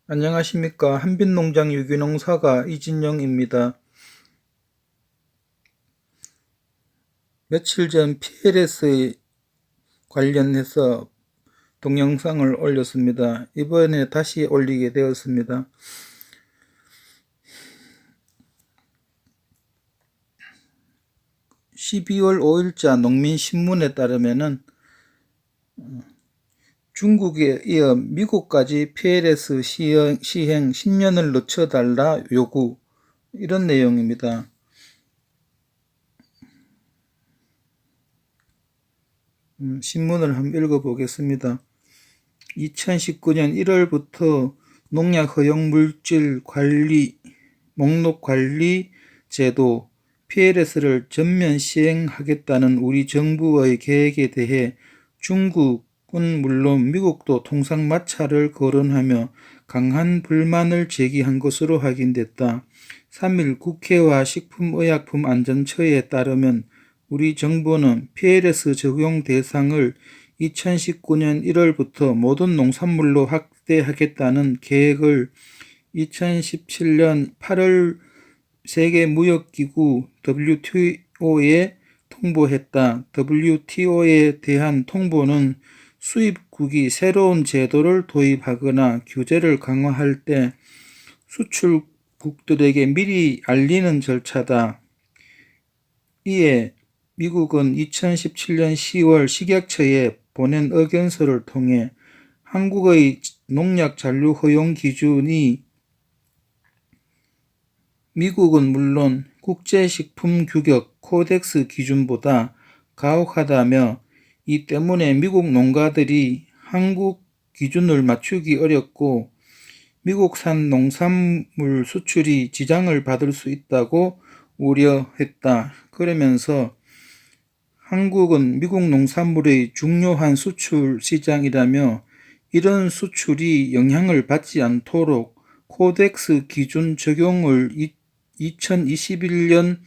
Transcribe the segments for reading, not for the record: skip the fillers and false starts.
안녕하십니까. 한빛농장 유기농 사과 이진영입니다. 며칠 전 PLS 관련해서 동영상을 올렸습니다. 이번에 다시 올리게 되었습니다. 12월 5일자 농민신문에 따르면은 중국에 이어 미국까지 PLS 시행 10년을 늦춰달라 요구, 이런 내용입니다. 신문을 한번 읽어보겠습니다. 2019년 1월부터 농약 허용 물질 관리 목록 관리 제도 PLS를 전면 시행하겠다는 우리 정부의 계획에 대해 중국은 물론 미국도 통상마찰을 거론하며 강한 불만을 제기한 것으로 확인됐다. 3일 국회와 식품의약품안전처에 따르면 우리 정부는 PLS 적용 대상을 2019년 1월부터 모든 농산물로 확대하겠다는 계획을 2017년 8월 세계무역기구 WTO에 통보했다. WTO에 대한 통보는 수입국이 새로운 제도를 도입하거나 규제를 강화할 때 수출국들에게 미리 알리는 절차다. 이에 미국은 2017년 10월 식약처에 보낸 의견서를 통해 한국의 농약 잔류 허용 기준이 미국은 물론 국제식품규격 코덱스 기준보다 가혹하다며 이 때문에 미국 농가들이 한국 기준을 맞추기 어렵고 미국산 농산물 수출이 지장을 받을 수 있다고 우려했다. 그러면서 한국은 미국 농산물의 중요한 수출 시장이라며 이런 수출이 영향을 받지 않도록 코덱스 기준 적용을 2021년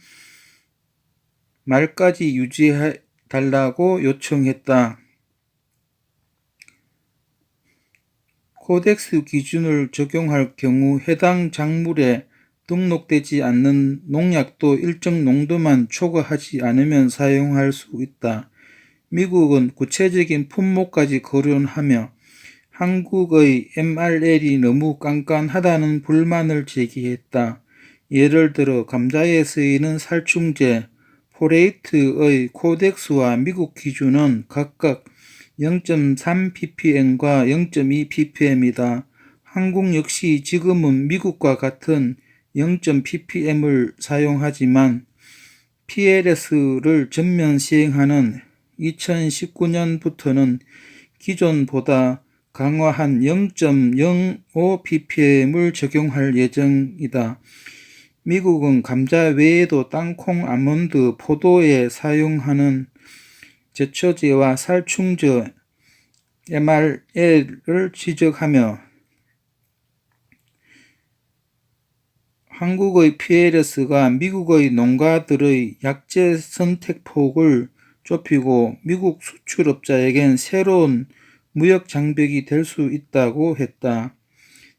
말까지 유지해 달라고 요청했다. 코덱스 기준을 적용할 경우 해당 작물에 등록되지 않는 농약도 일정 농도만 초과하지 않으면 사용할 수 있다. 미국은 구체적인 품목까지 거론하며 한국의 MRL이 너무 깐깐하다는 불만을 제기했다. 예를 들어 감자에 쓰이는 살충제, 포레이트의 코덱스와 미국 기준은 각각 0.3ppm과 0.2ppm이다. 한국 역시 지금은 미국과 같은 0.ppm을 사용하지만 PLS를 전면 시행하는 2019년부터는 기존보다 강화한 0.05ppm을 적용할 예정이다. 미국은 감자 외에도 땅콩, 아몬드, 포도에 사용하는 제초제와 살충제 MRL을 지적하며 한국의 PLS가 미국의 농가들의 약재 선택폭을 좁히고 미국 수출업자에겐 새로운 무역 장벽이 될 수 있다고 했다.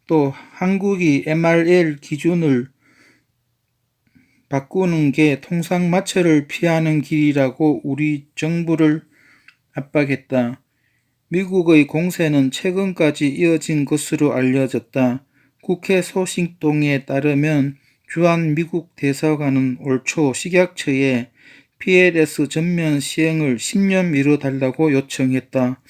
또 한국이 MRL 기준을 바꾸는 게 통상마찰을 피하는 길이라고 우리 정부를 압박했다. 미국의 공세는 최근까지 이어진 것으로 알려졌다. 국회 소식통에 따르면 주한 미국 대사관은 올 초 식약처에 PLS 전면 시행을 10년 미뤄달라고 요청했다.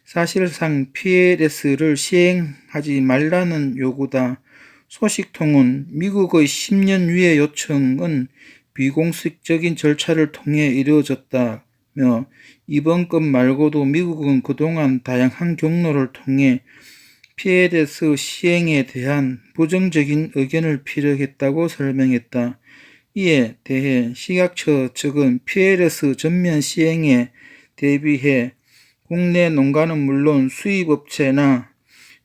사실상 PLS를 시행하지 말라는 요구다. 소식통은 미국의 10년 유예 요청은 비공식적인 절차를 통해 이루어졌다며 이번 건 말고도 미국은 그동안 다양한 경로를 통해 PLS 시행에 대한 부정적인 의견을 피력했다고 설명했다. 이에 대해 식약처 측은 PLS 전면 시행에 대비해 국내 농가는 물론 수입업체나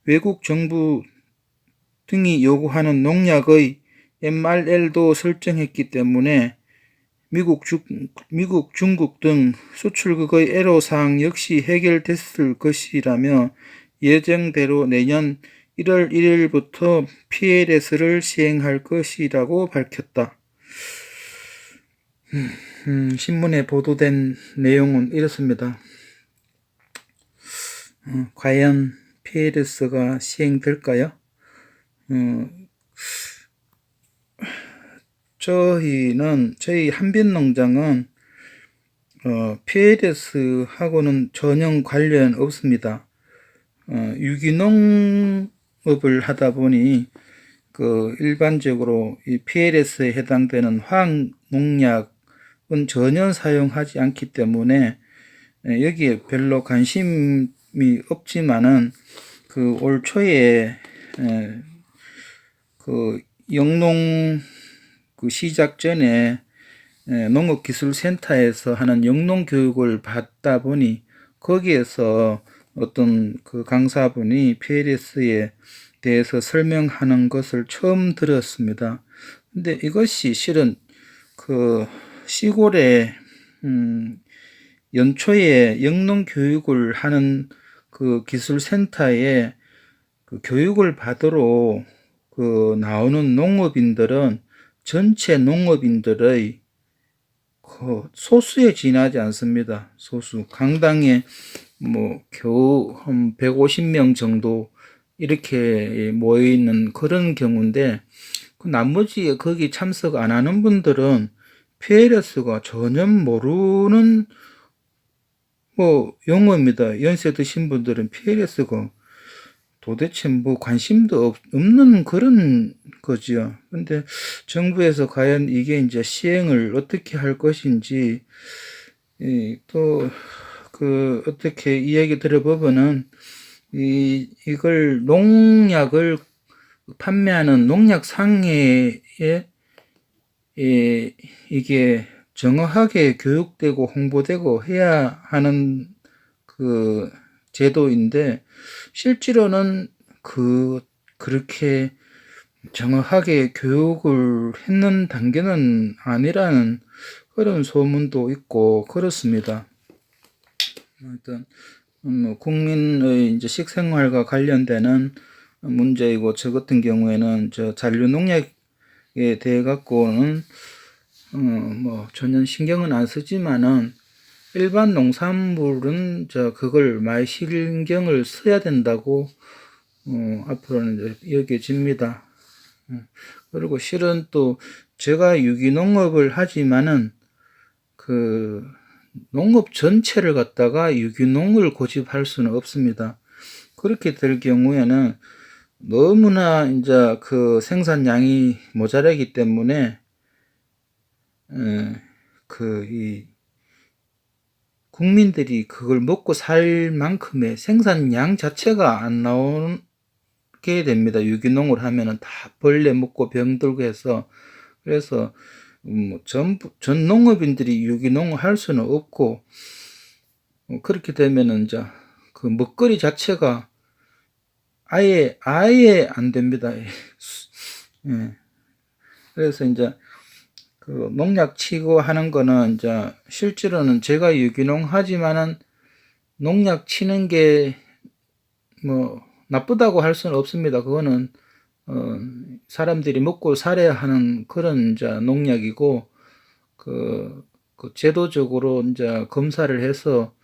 외국 정부 등이 요구하는 농약의 MRL도 설정했기 때문에 미국, 중국 등 수출국의 애로사항 역시 해결됐을 것이라며 예정대로 내년 1월 1일부터 PLS를 시행할 것이라고 밝혔다. 신문에 보도된 내용은 이렇습니다. 과연 PLS가 시행될까요? 저희 한빛농장은 PLS하고는 전혀 관련 없습니다. 유기농업을 하다 보니 일반적으로 이 PLS에 해당되는 화학농약은 전혀 사용하지 않기 때문에 여기에 별로 관심이 없지만은 올 초에 영농 시작 전에 농업기술센터에서 하는 영농교육을 받다 보니 거기에서 어떤 강사분이 PLS에 대해서 설명하는 것을 처음 들었습니다. 근데 이것이 실은 시골에 연초에 영농교육을 하는 기술센터에 교육을 받으러 나오는 농업인들은 전체 농업인들의 소수에 지나지 않습니다. 소수. 강당에 겨우 한 150명 정도 이렇게 모여있는 그런 경우인데, 나머지 거기 참석 안 하는 분들은 PLS가 전혀 모르는 용어입니다. 연세 드신 분들은 PLS가 도대체 관심도 없는 그런 거지요. 근데 정부에서 과연 이게 이제 시행을 어떻게 할 것인지, 또 어떻게 이야기 들어보면은 이걸 농약을 판매하는 농약 상해에 이게 정확하게 교육되고 홍보되고 해야 하는 제도인데, 실제로는 그렇게 정확하게 교육을 했는 단계는 아니라는 그런 소문도 있고 그렇습니다. 어떤 국민의 이제 식생활과 관련되는 문제이고, 저 같은 경우에는 잔류 농약에 대해 갖고는 전혀 신경은 안 쓰지만은 일반 농산물은 그걸 많이 신경을 써야 된다고 앞으로는 이제 여겨집니다. 그리고 실은 또 제가 유기농업을 하지만은 농업 전체를 갖다가 유기농을 고집할 수는 없습니다. 그렇게 될 경우에는 너무나 이제 생산량이 모자라기 때문에 이 국민들이 그걸 먹고 살 만큼의 생산량 자체가 안 나오게 됩니다. 유기농을 하면은 다 벌레 먹고 병들고 해서. 그래서 전 농업인들이 유기농을 할 수는 없고, 그렇게 되면은 이제 먹거리 자체가 아예 안 됩니다. 예. 그래서 이제 농약 치고 하는 거는 이제 실제로는 제가 유기농 하지만은 농약 치는 게 나쁘다고 할 수는 없습니다. 그거는 사람들이 먹고 살아야 하는 그런 이제 농약이고, 제도적으로 이제 검사를 해서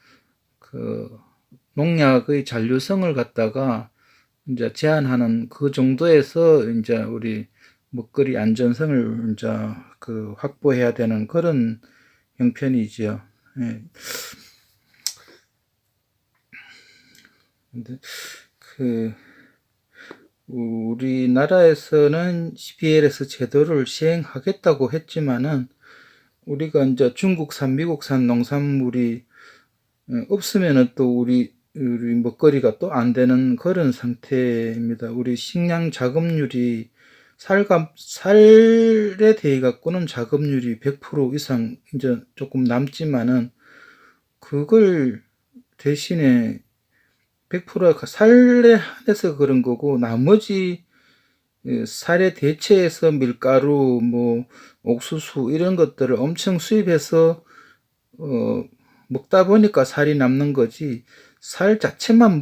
농약의 잔류성을 갖다가 이제 제한하는 그 정도에서 이제 우리 먹거리 안전성을 이제 확보해야 되는 그런 형편이지요. 예. 근데 우리나라에서는 PLS 제도를 시행하겠다고 했지만은, 우리가 이제 중국산, 미국산 농산물이 없으면은 또 우리 먹거리가 또 안 되는 그런 상태입니다. 우리 식량 자급률이 살에 대해 갖고는 자급률이 100% 이상 이제 조금 남지만은, 그걸 대신에 100%가 살에 한해서 그런 거고, 나머지 살에 대체해서 밀가루, 옥수수 이런 것들을 엄청 수입해서 먹다 보니까 살이 남는 거지, 살 자체만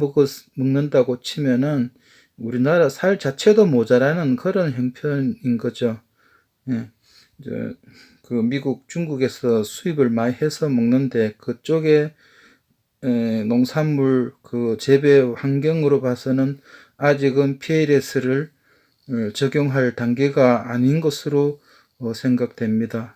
먹는다고 치면은 우리나라 살 자체도 모자라는 그런 형편인 거죠. 예. 그 미국, 중국에서 수입을 많이 해서 먹는데 그쪽에 농산물 그 재배 환경으로 봐서는 아직은 PLS를 적용할 단계가 아닌 것으로 생각됩니다.